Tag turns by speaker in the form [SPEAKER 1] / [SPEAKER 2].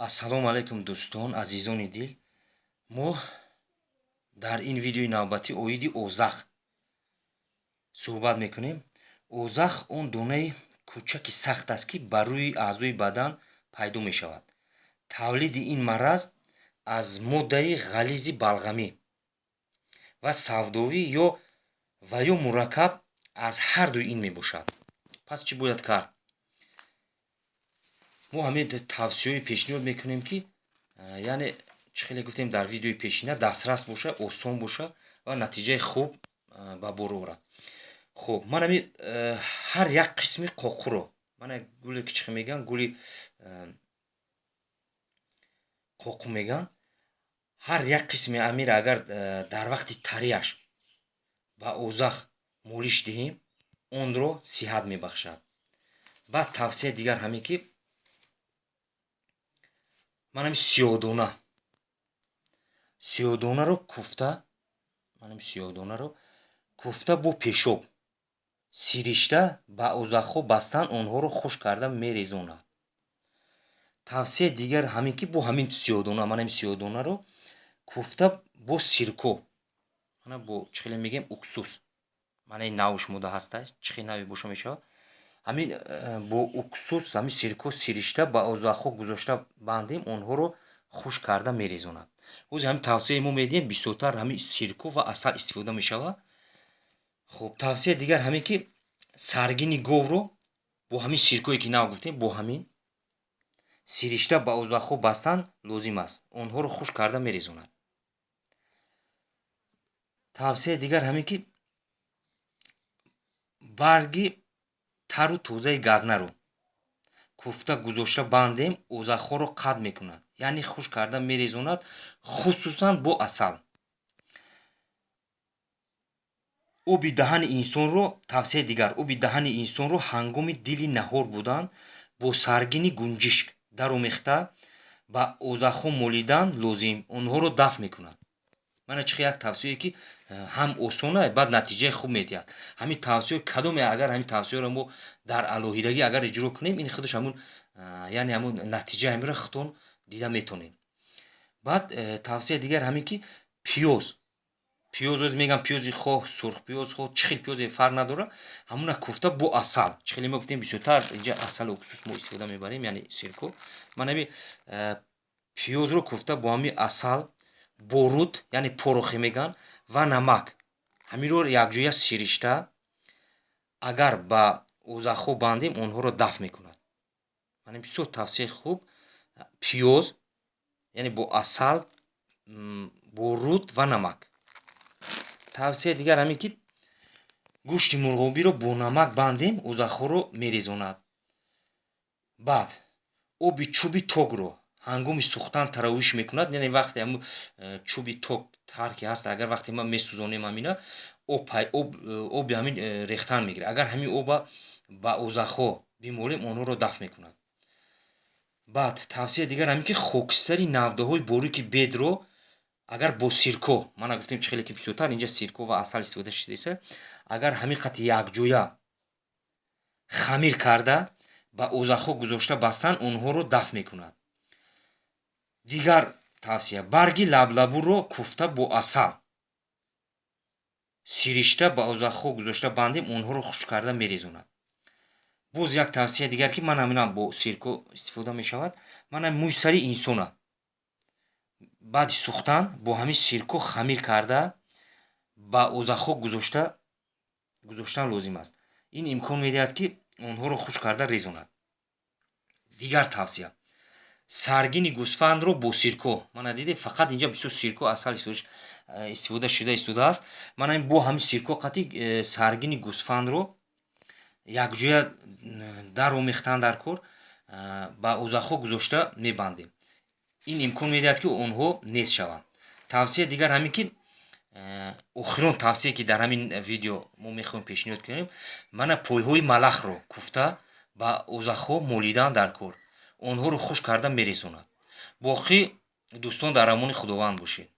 [SPEAKER 1] ассалому алайкум дӯстон, азизони дил. мо дар ин видеои навбатӣ оиди озах суҳбат мекунем. Озах он донаи кӯчаки сахт аст, ки бар рӯи аъзои бадан пайдо мешавад. тавлиди ин мараз аз моддаи ғализи балғамӣ ва савдовӣ ё мураккаб аз ҳардуи ин мебошад. пас чӣ бояд кард? мо ҳамин тавсияҳои пешниҳод мекунем, ки яъне чӣ хеле гуфтем дар видеои пешина, дастрас боша, осон боша ва натиҷаи хуб ба бор орад. хуб, ман ҳамин ҳар як қисми қоқуро, мана гули ки чӣ меган, гули қоқу меган, ҳар як қисми амира агар дар вақти тарияш ба озах молиш диҳем, онро сиҳат мебахшад. баъд тавсияи дигар ҳамин, ки ман ҳамин сиёҳдонаро куфта бо пешоб сиришта ба озахҳо бастан онҳоро хушк карда мерезонад. тавсияи дигар ҳамин, ки бо ҳамин сиёҳдона, ман ҳамин сиёҳдонаро куфта бо сирко, мана бо чӣ хеле мегем уксус, мана ин навш мода ҳаста, чӣ хеле нави боша мешавад, ҳамин бо уксус, ҳамин сирко сиришта ба озахҳо гузошта бандем, онҳоро хушк карда мерезонад. ҳозир ҳамин тавсияи мо медиҳем, бисёртар ҳамин сирко ва асал истифода мешавад. хуб, тавсияи дигар ҳамин, ки саргини говро бо ҳамин сиркое ки нав гуфтем, бо ҳамин сиришта ба озахҳо бастан лозим аст, онҳоро хушк карда мерезонад. тавсияи дигар ҳамин, ки барги тару тозаи газнаро куфта гузошта бандем, озахҳоро қатъ мекунад, яъне хушк карда мерезонад, хусусан бо асал. оби даҳани инсонро, тавсияи дигар, оби даҳани инсонро ҳангоми дили наҳор будан бо саргини гунҷишк даромехта ба озахҳо молидан лозим, онҳоро дафт мекунад. мана чихи як тавсие, ки ҳам осона, баъд натиҷаи хуб медиҳад. ҳамин тавсия кадоме, агар ҳамин тавсияро мо дар алоҳидагӣ агар иҷро кунем, ин худаш ҳамун яъне ҳамун натиҷа ҳамира худтон дида метонед. баъд тавсияи дигар ҳамин, ки пиёз мегам, пиёзи хоҳ сурхпиёз, хоҳ чӣ хел пиёзе фарқ надорад, ҳамуна куфта бо асал, чӣ хеле мо гуфтем бисёртар инҷа асал уксус мо истифода мебарем, яъне сирко. ман ҳамин пиёзро куфта бо ҳамин асал, боруд, яъне порохе меган, ва намак, ҳаминро якҷоя сиришта агар ба озахҳо бандем, онҳоро дафт мекунад. ман бисёр тавсияи хуб, пиёз яъне бо асал, боруд ва намак. тавсияи дигар ҳамин, ки гӯшти мурғобиро бо намак бандем, озахҳоро мерезонад. баъд оби чӯби токро ҳангоми сӯхтан таровиш мекунад, яъне вақте ҳамун чӯби ток тарки ҳаст, агар вақте ма месӯзонем ҳамина, оби ҳамин рехтан мегирад, агар ҳамин оба ба озахҳо бимолем, онҳоро дафт мекунад. баъд тавсияи дигар ҳамин, ки хокистари навдаҳои боруки бедро агар бо сирко, мана гуфтем чӣ хеле ки бисёртар инҷа сирко ва асал истифода шудааст, агар ҳамин қадр якҷоя хамир карда ба озахҳо гузошта бастан, онҳоро дафт мекунад. дигар тавсия, барги лаблабуро куфта бо асал сиришта ба озахҳо гузошта бандем, онҳоро хушк карда мерезонад. боз як тавсия дигар, ки ман ҳамина бо сирко истифода мешавад, мана мӯи сари инсона баъди сӯхтан бо ҳамин сирко хамир карда ба озахҳо гузоштан лозим аст. ин имкон медиҳад, ки онҳоро хушк карда резонад. дигар тавсия, саргини гӯсфандро бо сирко, мана дидем фақат инҷа бисёр сирко, асал истифода шудааст. мана бо ҳамин сирко қатъи саргини гӯсфандро якҷоя даромехтан дар кор ба озахҳо гузошта мебандем. ин имкон медиҳад, ки онҳо нест шаванд. тавсияи дигар ҳамин, ки охирон тавсие, ки дар ҳамин видео мо мехоҳем пешниҳод кунем, мана пойҳои малахро куфта ба озахҳо молидан дар кор, онҳоро хушк карда мерезонад. боқӣ дӯстон дар амони худованд бошед.